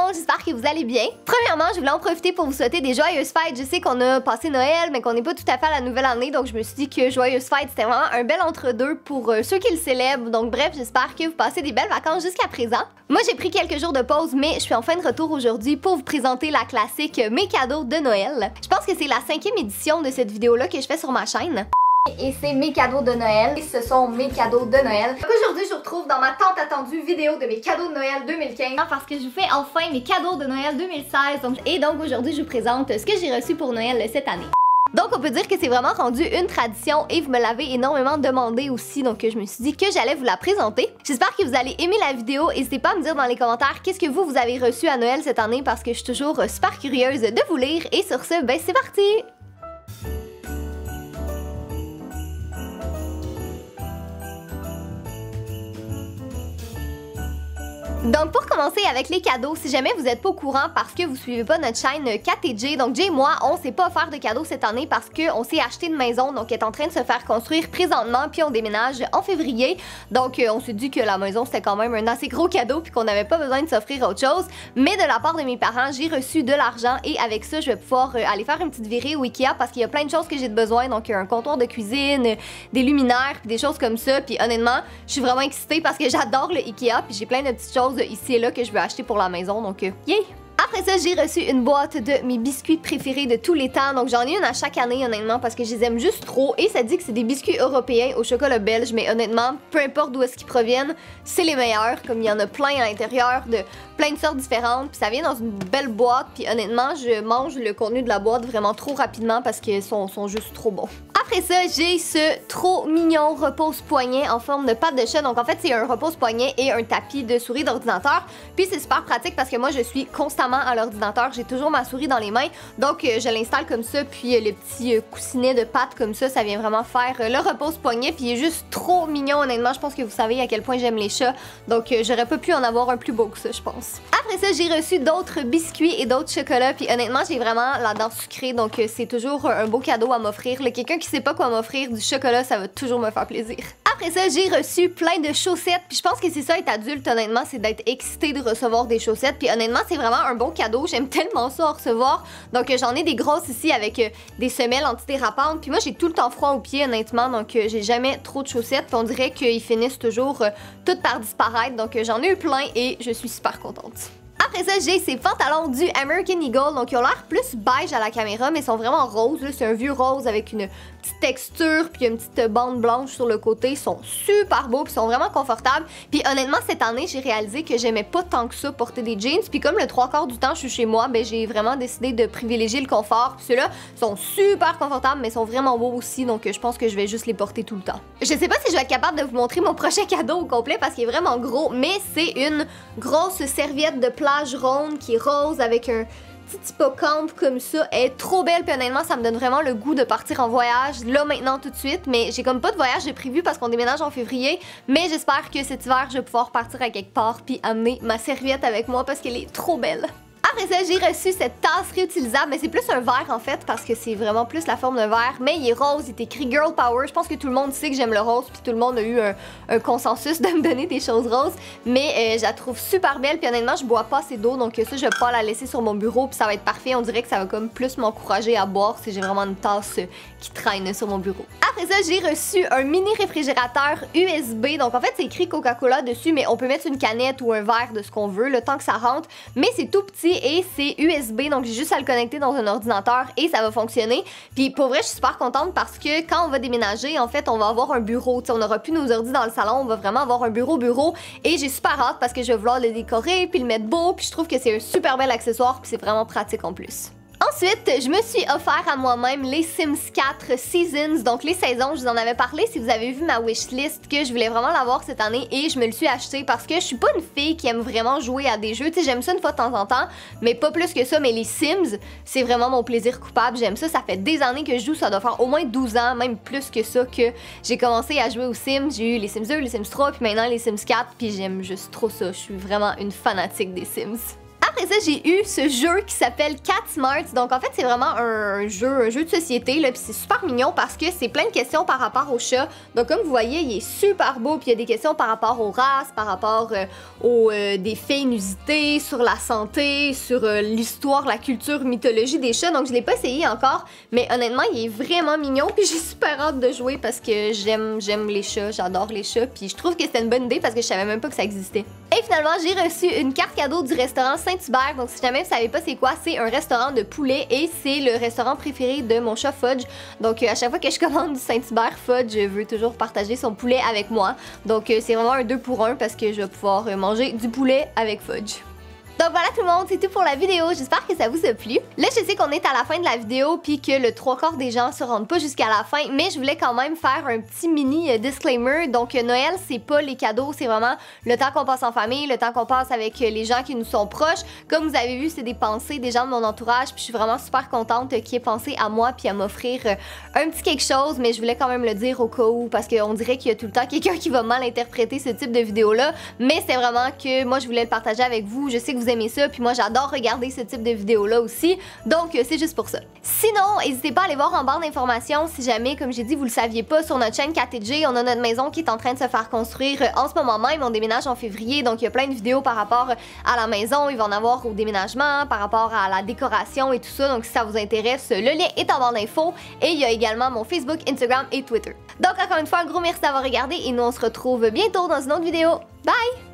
monde, j'espère que vous allez bien. Premièrement, je voulais en profiter pour vous souhaiter des joyeuses fêtes. Je sais qu'on a passé Noël, mais qu'on n'est pas tout à fait à la nouvelle année, donc je me suis dit que joyeuses fêtes, c'était vraiment un bel entre-deux pour ceux qui le célèbrent. Donc bref, j'espère que vous passez des belles vacances jusqu'à présent. Moi, j'ai pris quelques jours de pause, mais je suis en fin de retour aujourd'hui pour vous présenter la classique Mes cadeaux de Noël. Je pense que c'est la 5e édition de cette vidéo-là que je fais sur ma chaîne. Et c'est mes cadeaux de Noël. Et ce sont mes cadeaux de Noël. Aujourd'hui, je vous retrouve dans ma tant attendue vidéo de mes cadeaux de Noël 2015. Parce que je vous fais enfin mes cadeaux de Noël 2016. Et donc aujourd'hui, je vous présente ce que j'ai reçu pour Noël cette année. Donc on peut dire que c'est vraiment rendu une tradition et vous me l'avez énormément demandé aussi, donc je me suis dit que j'allais vous la présenter. J'espère que vous allez aimer la vidéo. N'hésitez pas à me dire dans les commentaires qu'est-ce que vous avez reçu à Noël cette année parce que je suis toujours super curieuse de vous lire. Et sur ce, ben c'est parti! Donc pour commencer avec les cadeaux, si jamais vous n'êtes pas au courant parce que vous suivez pas notre chaîne Kat et Jay, donc Jay et moi, on s'est pas offert de cadeaux cette année parce qu'on s'est acheté une maison, donc elle est en train de se faire construire présentement, puis on déménage en février. Donc on s'est dit que la maison c'était quand même un assez gros cadeau puis qu'on n'avait pas besoin de s'offrir autre chose. Mais de la part de mes parents, j'ai reçu de l'argent et avec ça, je vais pouvoir aller faire une petite virée au Ikea parce qu'il y a plein de choses que j'ai besoin, donc un comptoir de cuisine, des luminaires, puis des choses comme ça. Puis honnêtement, je suis vraiment excitée parce que j'adore le Ikea, puis j'ai plein de petites choses ici et là que je veux acheter pour la maison, donc yay! Après ça, j'ai reçu une boîte de mes biscuits préférés de tous les temps. Donc j'en ai une à chaque année honnêtement parce que je les aime juste trop. Et ça dit que c'est des biscuits européens au chocolat belge. Mais honnêtement, peu importe d'où est-ce qu'ils proviennent, c'est les meilleurs. Comme il y en a plein à l'intérieur de plein de sortes différentes. Puis ça vient dans une belle boîte. Puis honnêtement, je mange le contenu de la boîte vraiment trop rapidement parce qu'ils sont juste trop bons. Après ça, j'ai ce trop mignon repose-poignet en forme de patte de chat. Donc en fait, c'est un repose-poignet et un tapis de souris d'ordinateur. Puis c'est super pratique parce que moi, je suis constamment à l'ordinateur. J'ai toujours ma souris dans les mains. Donc je l'installe comme ça. Puis le petit coussinet de patte comme ça vient vraiment faire le repose-poignet. Puis il est juste trop mignon, honnêtement. Je pense que vous savez à quel point j'aime les chats. Donc j'aurais pas pu en avoir un plus beau que ça, je pense. Après ça, j'ai reçu d'autres biscuits et d'autres chocolats. Puis honnêtement, j'ai vraiment la dent sucrée. Donc c'est toujours un beau cadeau à m'offrir. Quelqu'un qui sait pas quoi m'offrir, du chocolat, ça va toujours me faire plaisir. Après ça, j'ai reçu plein de chaussettes. Puis je pense que c'est ça être adulte, honnêtement, c'est d'être excité de recevoir des chaussettes. Puis honnêtement, c'est vraiment un bon cadeau. J'aime tellement ça à recevoir. Donc j'en ai des grosses ici avec des semelles antidérapantes. Puis moi, j'ai tout le temps froid aux pieds, honnêtement. Donc j'ai jamais trop de chaussettes. Puis on dirait qu'ils finissent toujours toutes par disparaître. Donc j'en ai eu plein et je suis super contente. Après ça, j'ai ces pantalons du American Eagle. Donc, ils ont l'air plus beige à la caméra, mais ils sont vraiment roses. C'est un vieux rose avec une petite texture, puis une petite bande blanche sur le côté. Ils sont super beaux, puis ils sont vraiment confortables. Puis honnêtement, cette année, j'ai réalisé que j'aimais pas tant que ça porter des jeans. Puis comme le 3/4 du temps, je suis chez moi, ben j'ai vraiment décidé de privilégier le confort. Puis ceux-là sont super confortables, mais sont vraiment beaux aussi. Donc, je pense que je vais juste les porter tout le temps. Je sais pas si je vais être capable de vous montrer mon prochain cadeau au complet parce qu'il est vraiment gros, mais c'est une grosse serviette de plage ronde qui est rose avec un petit hippocampe comme ça. Elle est trop belle, puis honnêtement, ça me donne vraiment le goût de partir en voyage là maintenant tout de suite. Mais j'ai comme pas de voyage de prévu parce qu'on déménage en février. Mais j'espère que cet hiver, je vais pouvoir partir à quelque part puis amener ma serviette avec moi parce qu'elle est trop belle. Après ça, j'ai reçu cette tasse réutilisable, mais c'est plus un verre en fait parce que c'est vraiment plus la forme d'un verre, mais il est rose, il est écrit Girl Power. Je pense que tout le monde sait que j'aime le rose, puis tout le monde a eu un consensus de me donner des choses roses, mais je la trouve super belle, puis honnêtement, je bois pas assez d'eau, donc ça, je vais pas la laisser sur mon bureau, puis ça va être parfait. On dirait que ça va comme plus m'encourager à boire si j'ai vraiment une tasse qui traîne sur mon bureau. Après ça, j'ai reçu un mini réfrigérateur USB, donc en fait, c'est écrit Coca-Cola dessus, mais on peut mettre une canette ou un verre de ce qu'on veut, le temps que ça rentre, mais c'est tout petit et c'est USB, donc j'ai juste à le connecter dans un ordinateur et ça va fonctionner. Puis pour vrai, je suis super contente parce que quand on va déménager, en fait, on va avoir un bureau. T'sais, on n'aura plus nos ordi dans le salon, on va vraiment avoir un bureau et j'ai super hâte parce que je vais vouloir le décorer puis le mettre beau, puis je trouve que c'est un super bel accessoire puis c'est vraiment pratique en plus. Ensuite, je me suis offert à moi-même les Sims 4 Seasons, donc les saisons. Je vous en avais parlé si vous avez vu ma wishlist que je voulais vraiment l'avoir cette année et je me le suis acheté parce que je suis pas une fille qui aime vraiment jouer à des jeux. Tu sais, j'aime ça une fois de temps en temps, mais pas plus que ça. Mais les Sims, c'est vraiment mon plaisir coupable. J'aime ça. Ça fait des années que je joue. Ça doit faire au moins 12 ans, même plus que ça, que j'ai commencé à jouer aux Sims. J'ai eu les Sims 2, les Sims 3, puis maintenant les Sims 4, puis j'aime juste trop ça. Je suis vraiment une fanatique des Sims. Après ça, j'ai eu ce jeu qui s'appelle Cat Smart. Donc en fait, c'est vraiment un jeu de société là, puis c'est super mignon parce que c'est plein de questions par rapport au chat. Donc comme vous voyez, il est super beau, puis il y a des questions par rapport aux races, par rapport aux des faits inusités, sur la santé, sur l'histoire, la culture, mythologie des chats. Donc je l'ai pas essayé encore, mais honnêtement, il est vraiment mignon, puis j'ai super hâte de jouer parce que j'aime les chats, j'adore les chats, puis je trouve que c'était une bonne idée parce que je savais même pas que ça existait. Et finalement, j'ai reçu une carte cadeau du restaurant Saint-Hubert. Donc si jamais vous savez pas c'est quoi, c'est un restaurant de poulet et c'est le restaurant préféré de mon chat Fudge. Donc à chaque fois que je commande du Saint-Hubert, Fudge veut toujours partager son poulet avec moi. Donc c'est vraiment un 2 pour 1 parce que je vais pouvoir manger du poulet avec Fudge. Donc voilà tout le monde, c'est tout pour la vidéo, j'espère que ça vous a plu. Là je sais qu'on est à la fin de la vidéo puis que le 3/4 des gens se rendent pas jusqu'à la fin, mais je voulais quand même faire un petit mini disclaimer. Donc Noël c'est pas les cadeaux, c'est vraiment le temps qu'on passe en famille, le temps qu'on passe avec les gens qui nous sont proches. Comme vous avez vu, c'est des pensées des gens de mon entourage, puis je suis vraiment super contente qu'ils aient pensé à moi puis à m'offrir un petit quelque chose, mais je voulais quand même le dire au cas où parce qu'on dirait qu'il y a tout le temps quelqu'un qui va mal interpréter ce type de vidéo là, mais c'est vraiment que moi je voulais le partager avec vous. Je sais que vous aimez ça, puis moi j'adore regarder ce type de vidéo là aussi, donc c'est juste pour ça. Sinon, n'hésitez pas à aller voir en barre d'informations si jamais, comme j'ai dit, vous le saviez pas, sur notre chaîne KTG, on a notre maison qui est en train de se faire construire en ce moment même. On déménage en février, donc il y a plein de vidéos par rapport à la maison, il va en avoir au déménagement, par rapport à la décoration et tout ça, donc si ça vous intéresse, le lien est en barre d'infos et il y a également mon Facebook, Instagram et Twitter. Donc encore une fois, un gros merci d'avoir regardé et nous on se retrouve bientôt dans une autre vidéo. Bye!